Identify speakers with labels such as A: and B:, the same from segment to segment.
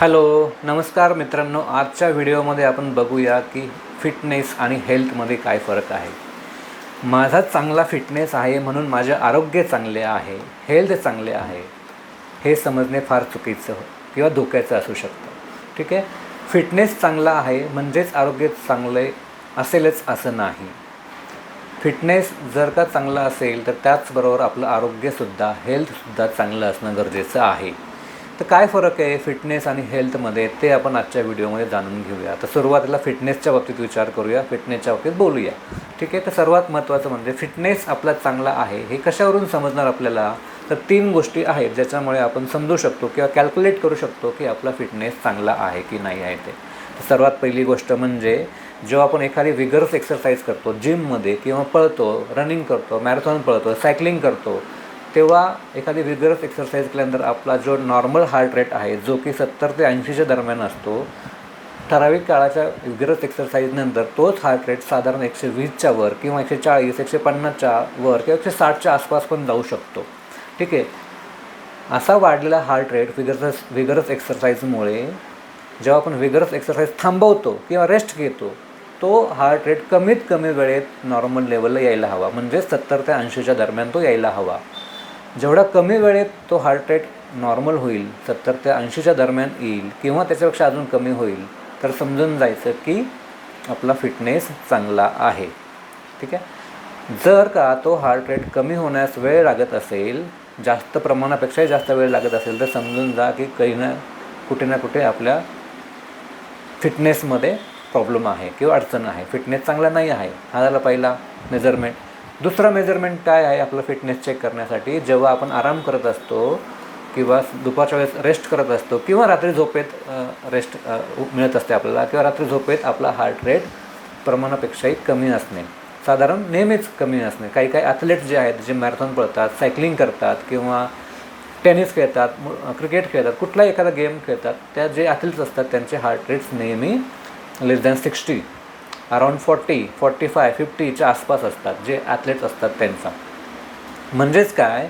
A: Hello, नमस्कार मित्रांनो. आजच्या व्हिडिओमध्ये आपण बघूया की फिटनेस आणि हेल्थमध्ये काय फरक आहे. माझा चांगला फिटनेस आहे म्हणून माझे आरोग्य चांगले आहे, हेल्थ चांगले आहे, हे समजणे फार चुकीचं किंवा धोक्याचं असू शकतं. ठीक आहे. फिटनेस चांगला आहे म्हणजेच आरोग्य चांगले असेलच असं नाही. फिटनेस जर का चांगला असेल तर त्याचबरोबर आपलं आरोग्यसुद्धा, हेल्थसुद्धा चांगलं असणं गरजेचं आहे. तर काय फरक आहे फिटनेस आणि हेल्थमध्ये ते आपण आजच्या व्हिडिओमध्ये जाणून घेऊया. तर सुरुवातीला फिटनेसच्या बाबतीत विचार करूया, फिटनेसच्या बाबतीत बोलूया. ठीक आहे. तर सर्वात महत्त्वाचं म्हणजे फिटनेस आपला चांगला आहे हे कशावरून समजणार आपल्याला. तर 3 गोष्टी आहेत ज्याच्यामुळे आपण समजू शकतो किंवा कॅल्क्युलेट करू शकतो की आपला फिटनेस चांगला आहे की नाही आहे ते. तर सर्वात पहिली गोष्ट म्हणजे जेव्हा आपण एखादी विगरस एक्सरसाइज करतो, जिममध्ये किंवा पळतो, रनिंग करतो, मॅरेथॉन पळतो, सायकलिंग करतो, तेव्हा एखादी विगरस एक्सरसाइज केल्यानंतर आपला जो नॉर्मल हार्ट रेट आहे जो की 70 ते 80च्या दरम्यान असतो, ठराविक काळाच्या विगरस एक्सरसाइजनंतर तोच हार्ट रेट साधारण 120च्या वर किंवा 140, 150च्या वर किंवा 160च्या आसपास पण जाऊ शकतो. ठीक आहे. असा वाढलेला हार्ट रेट विगरस एक्सरसाइजमुळे जेव्हा आपण विगरस एक्सरसाइज थांबवतो किंवा रेस्ट घेतो, तो हार्ट रेट कमीत कमी वेळेत नॉर्मल लेवलला यायला हवा, म्हणजे 70 ते 80च्या दरम्यान तो यायला हवा. जेवढा कमी वेळेत तो हार्ट रेट नॉर्मल होईल, 70 ते 80च्या दरम्यान येईल किंवा त्याच्यापेक्षा अजून कमी होईल, तर समजून जायचं की आपला फिटनेस चांगला आहे. ठीक आहे. जर का तो हार्ट रेट कमी होण्यास वेळ लागत असेल, जास्त प्रमाणापेक्षाही जास्त वेळ लागत असेल, तर समजून जा की कुठे ना कुठे आपल्या फिटनेसमध्ये प्रॉब्लेम आहे किंवा अडचण आहे, फिटनेस चांगला नाही आहे. हा झाला पहिला मेजरमेंट. दुसरा मेजरमेंट काय आहे आपलं फिटनेस चेक करण्यासाठी, जेव्हा आपण आराम करत असतो किंवा दुपारच्या वेळेस रेस्ट करत असतो किंवा रात्री झोपेत रेस्ट मिळत असते आपल्याला, किंवा रात्री झोपेत आपला हार्ट रेट प्रमाणापेक्षाही कमी असणे, साधारण नेहमीच कमी असणे. काही काही ॲथलेट्स जे आहेत, जे मॅरेथॉन पळतात, सायकलिंग करतात किंवा टेनिस खेळतात, क्रिकेट खेळतात, कुठलाही एखादा गेम खेळतात, त्या जे ॲथलीट्स असतात त्यांचे हार्ट रेट्स नेहमी लेस दॅन 60, अराउंड 40, 45, 50च्या आसपास असतात जे ॲथलेट्स असतात त्यांचा. म्हणजेच काय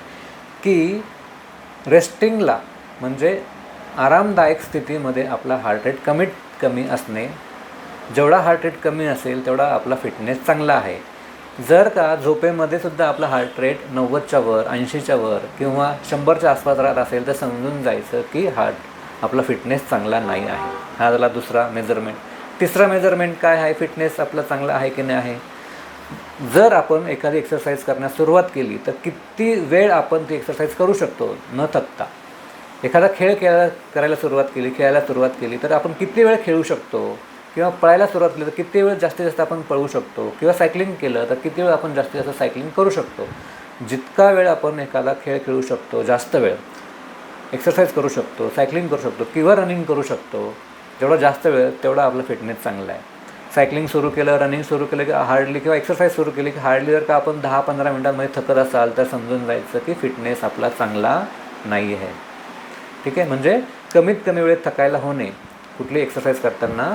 A: की रेस्टिंगला म्हणजे आरामदायक स्थितीमध्ये आपला हार्ट रेट कमीत कमी असणे. जेवढा हार्ट रेट कमी असेल तेवढा आपला फिटनेस चांगला आहे. जर का झोपेमध्ये सुद्धा आपला हार्ट रेट 90च्या वर, 80च्या वर किंवा 100च्या आसपास राहत असेल, तर समजून जायचं की आपला फिटनेस चांगला नाही आहे. हा झाला दुसरा मेजरमेंट. तिसरा मेजरमेंट काय आहे फिटनेस आपला चांगला आहे की नाही आहे. जर आपण एखादी एक्सरसाइज करण्यास सुरुवात केली तर किती वेळ आपण ती एक्सरसाइज करू शकतो न थकता. एखादा खेळ खेळायला सुरुवात केली तर आपण किती वेळ खेळू शकतो, किंवा पळायला सुरुवात केली तर किती वेळ जास्तीत जास्त आपण पळू शकतो, किंवा सायकलिंग केलं तर किती वेळ आपण जास्तीत जास्त सायकलिंग करू शकतो. जितका वेळ आपण एखादा खेळ खेळू शकतो, जास्त वेळ एक्सरसाइज करू शकतो, सायकलिंग करू शकतो किंवा रनिंग करू शकतो, जेवढा जास्त वेळ तेवढा आपला फिटनेस चांगला आहे. सायकलिंग सुरू केलं, रनिंग सुरू केलं की हार्डली, किंवा एक्सरसाइज सुरू केली की हार्डली जर का आपण 10-15 मिनटांमध्ये थकत असाल, तर समजून जायचं की फिटनेस आपला चांगला नाही आहे. ठीक आहे. म्हणजे कमीत कमी वेळेत थकायला होणे, कुठली एक्सरसाइज करताना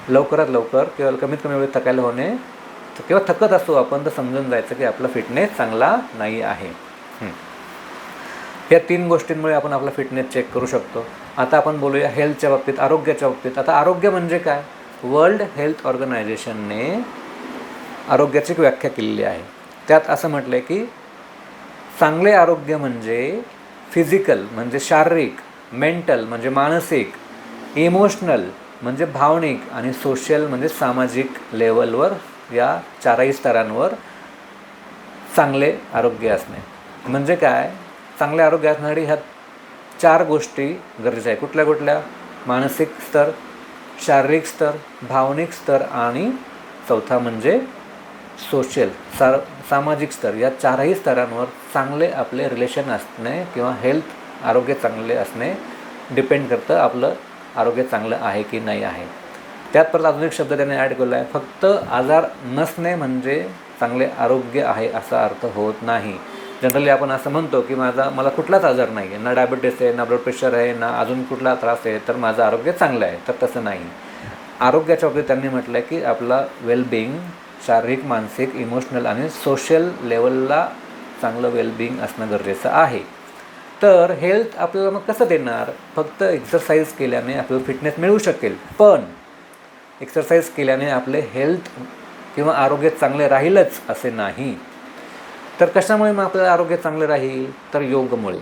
A: लवकरात लवकर किंवा कमीत कमी वेळेत थकायला होणे किंवा थकत असतो आपण, तर समजून जायचं की आपला फिटनेस चांगला नाही आहे. या 3 गोष्टींमुळे आपण आपला फिटनेस चेक करू शकतो. आता आपण बोलूया हेल्थच्या बाबतीत, आरोग्याच्या बाबतीत. आता आरोग्य म्हणजे काय. वर्ल्ड हेल्थ ऑर्गनायझेशनने आरोग्याची व्याख्या केलेली आहे. त्यात असं म्हटलं आहे की चांगले आरोग्य म्हणजे फिजिकल म्हणजे शारीरिक, मेंटल म्हणजे मानसिक, इमोशनल म्हणजे भावनिक, आणि सोशल म्हणजे सामाजिक लेवलवर, या 4ही स्तरांवर चांगले आरोग्य असणे. म्हणजे काय, चांगले आरोग्य असण्यासाठी ह्या 4 गोष्टी गरजेच्या आहे. कुठल्या मानसिक स्तर, शारीरिक स्तर, भावनिक स्तर आणि चौथा म्हणजे सोशल सामाजिक स्तर. या 4ही स्तरांवर चांगले आपले रिलेशन असणे किंवा हेल्थ आरोग्य चांगले असणे डिपेंड करतं आपलं आरोग्य चांगलं आहे की नाही आहे. त्यात परत अजून एक शब्द त्याने ॲड केला आहे, फक्त आजार नसणे म्हणजे चांगले आरोग्य आहे असा अर्थ होत नाही. जनरली आपण असं म्हणतो की मला कुठलाच आजार नाही आहे, ना डायबिटीस आहे, ना ब्लड प्रेशर आहे, ना अजून कुठला त्रास आहे, तर माझं आरोग्य चांगलं आहे. तर तसं नाही. आरोग्याच्या बाबतीत त्यांनी म्हटलं आहे की आपला वेलबिंग शारीरिक, मानसिक, इमोशनल आणि सोशल लेवलला चांगलं वेलबिंग असणं गरजेचं आहे. तर हेल्थ आपल्याला मग कसं देणार? फक्त एक्सरसाइज केल्याने आपल्याला फिटनेस मिळू शकेल, पण एक्सरसाइज केल्याने आपले हेल्थ किंवा आरोग्य चांगले राहीलच असे नाही. तर कशामुळे मग आपलं आरोग्य चांगलं राहील? तर योगमुळे.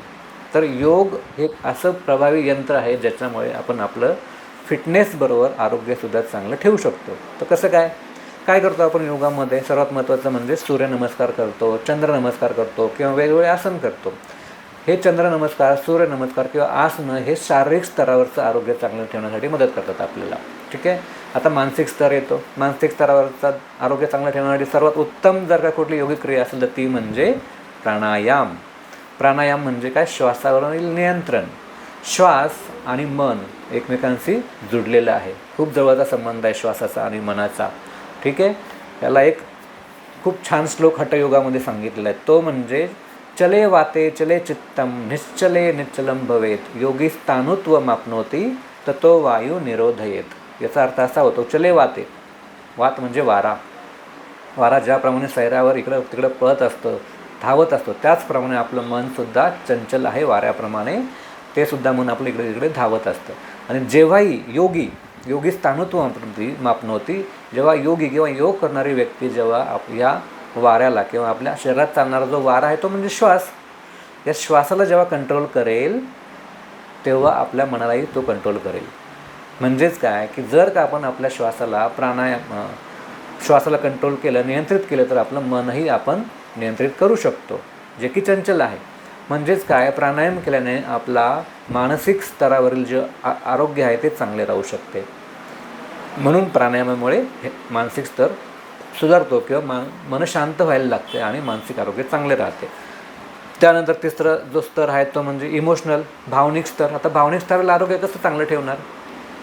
A: तर योग हे असं प्रभावी यंत्र आहे ज्याच्यामुळे आपण आपलं फिटनेसबरोबर आरोग्यसुद्धा चांगलं ठेवू शकतो. तर कसं काय काय करतो आपण योगामध्ये? सर्वात महत्त्वाचं म्हणजे सूर्यनमस्कार करतो, चंद्रनमस्कार करतो किंवा वेगवेगळे आसन करतो. हे चंद्रनमस्कार, सूर्यनमस्कार किंवा आसनं हे शारीरिक स्तरावरचं आरोग्य चांगलं ठेवण्यासाठी मदत करतात आपल्याला. ठीक आहे. आता मानसिक स्तर येतो. मानसिक स्तरावरचं आरोग्य चांगलं ठेवण्यासाठी सर्वात उत्तम जर का कुठली योगिक क्रिया असेल तर ती म्हणजे प्राणायाम. प्राणायाम म्हणजे काय? श्वासावरील नियंत्रण. श्वास आणि मन एकमेकांशी जुडलेलं आहे. खूप जवळचा संबंध आहे श्वासाचा आणि मनाचा. ठीक आहे. याला एक खूप छान श्लोक हठयोगामध्ये सांगितलेला आहे. तो म्हणजे चले वाते चले चित्तम निश्चले निश्चलम भवेत योगी स्थाणुत्व मापनोती ततो वायू निरोधयेत. याचा अर्थ असा होतो, चले वाते, वात म्हणजे वारा. वारा ज्याप्रमाणे सैरावर इकडं तिकडं पळत असतं, धावत असतो, त्याचप्रमाणे आपलं मनसुद्धा चंचल आहे वाऱ्याप्रमाणे. ते सुद्धा मन आपलं इकडे इकडे धावत असतं. आणि जेव्हाही योगी स्थाणुत्व मापनोती, जेव्हा योगी किंवा योग करणारी व्यक्ती जेव्हा या वाऱ्याला किंवा आपल्या शरीरात चालणारा जो वारा आहे तो म्हणजे श्वास, या श्वासाला जेव्हा कंट्रोल करेल तेव्हा आपल्या मनालाही तो कंट्रोल करेल. म्हणजेच काय की जर का आपण आपल्या श्वासाला श्वासाला कंट्रोल केलं, नियंत्रित केलं तर आपलं मनही आपण नियंत्रित करू शकतो, जे की चंचल आहे. म्हणजेच काय, प्राणायाम केल्याने आपला मानसिक स्तरावरील जे आरोग्य आहे ते चांगले राहू शकते. म्हणून प्राणायामामुळे हे मानसिक स्तर सुधारतो किंवा मन शांत व्हायला लागते आणि मानसिक आरोग्य चांगले राहते. त्यानंतर तिसरं जो स्तर आहे तो म्हणजे इमोशनल, भावनिक स्तर. आता भावनिक स्तराला आरोग्य कसं चांगलं ठेवणार?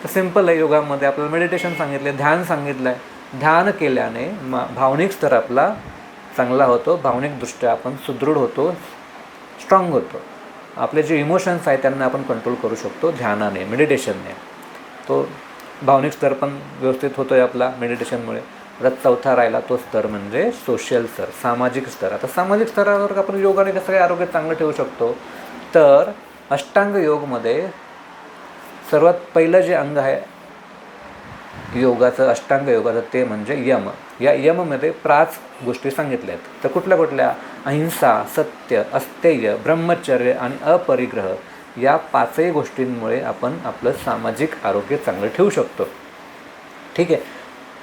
A: तर सिम्पल आहे. योगामध्ये आपल्याला मेडिटेशन सांगितलं, ध्यान सांगितलं आहे. ध्यान केल्याने भावनिक स्तर आपला चांगला होतो, भावनिकदृष्ट्या आपण सुदृढ होतो, स्ट्रॉंग होतो. आपले जे इमोशन्स आहेत त्यांना आपण कंट्रोल करू शकतो ध्यानाने, मेडिटेशनने. तो भावनिक स्तर पण व्यवस्थित होतो आहे आपला मेडिटेशनमुळे. आता चौथा राहिला तो स्तर म्हणजे सोशल स्तर, सामाजिक स्तर. आता सामाजिक स्तरावर आपण योगाने कसं काय आरोग्य चांगलं ठेवू शकतो? तर अष्टांग योगमध्ये सर्वात पहिलं जे अंग आहे योगाचं, अष्टांग योगाचं, ते म्हणजे यम. या यममध्ये 5 गोष्टी सांगितल्या आहेत. तर कुठल्या कुठल्या? अहिंसा, सत्य, अस्तेय, ब्रह्मचर्य आणि अपरिग्रह. या 5ही गोष्टींमुळे आपण आपलं सामाजिक आरोग्य चांगलं ठेवू शकतो. ठीक आहे.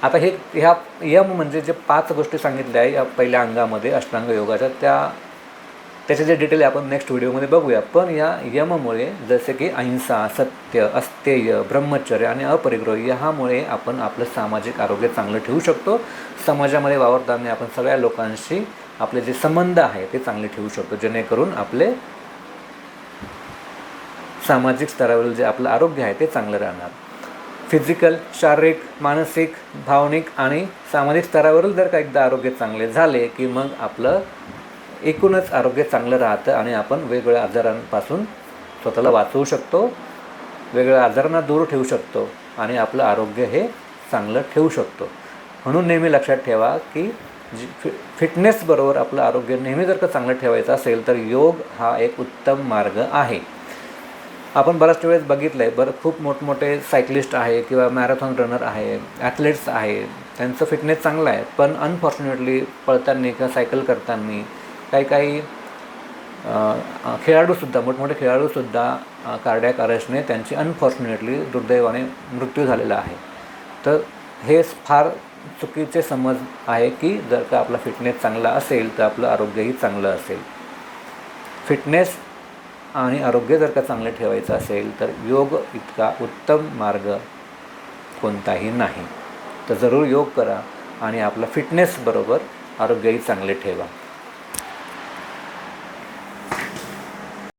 A: आता ह्या यम म्हणजे जे 5 गोष्टी सांगितल्या आहे या पहिल्या अंगामध्ये अष्टांग योगाच्या, त्याचे जे डिटेल आपण नेक्स्ट व्हिडिओमध्ये बघूया. पण या यममुळे जसे की अहिंसा, सत्य, अस्तेय, ब्रह्मचर्य आणि अपरिग्रह, ह्यामुळे आपण आपलं सामाजिक आरोग्य चांगलं ठेवू शकतो. समाजामध्ये वावरताना आपण सगळ्या लोकांशी आपले जे संबंध आहे ते चांगले ठेवू शकतो, जेणेकरून आपले सामाजिक स्तरावरील जे आपलं आरोग्य आहे ते चांगलं राहणार. फिजिकल, शारीरिक, मानसिक, भावनिक आणि सामाजिक स्तरावरील जर का एकदा आरोग्य चांगले झाले की मग आपलं एकूणच आरोग्य चांगलं राहतं आणि आपण वेगवेगळ्या आजारांपासून स्वतःला वाचवू शकतो, वेगवेगळ्या आजारांना दूर ठेवू शकतो आणि आपलं आरोग्य हे चांगलं ठेवू शकतो. म्हणून नेहमी लक्षात ठेवा की फिटनेसबरोबर आपलं आरोग्य नेहमी जर का चांगलं ठेवायचं असेल तर योग हा एक उत्तम मार्ग आहे. आपण बऱ्याच वेळेस बघितलं आहे, खूप मोठमोठे सायकलिस्ट आहे किंवा मॅरेथॉन रनर आहे, ॲथलेट्स आहे, त्यांचं फिटनेस चांगलं आहे. पण अनफॉर्च्युनेटली पळताना किंवा सायकल करताना काही खेळाडूसुद्धा, मोठमोठे खेळाडूसुद्धा कार्डियक अरेस्टने त्यांची अनफॉर्च्युनेटली दुर्दैवाने मृत्यू झालेला आहे. तर हे फार चुकीचे समज आहे की जर का आपला फिटनेस चांगला असेल तर आपलं आरोग्यही चांगलं असेल. फिटनेस आणि आरोग्य जर का चांगले ठेवायचं असेल तर योग इतका उत्तम मार्ग कोणताही नाही. तर जरूर योग करा आणि आपला फिटनेसबरोबर आरोग्यही चांगले ठेवा.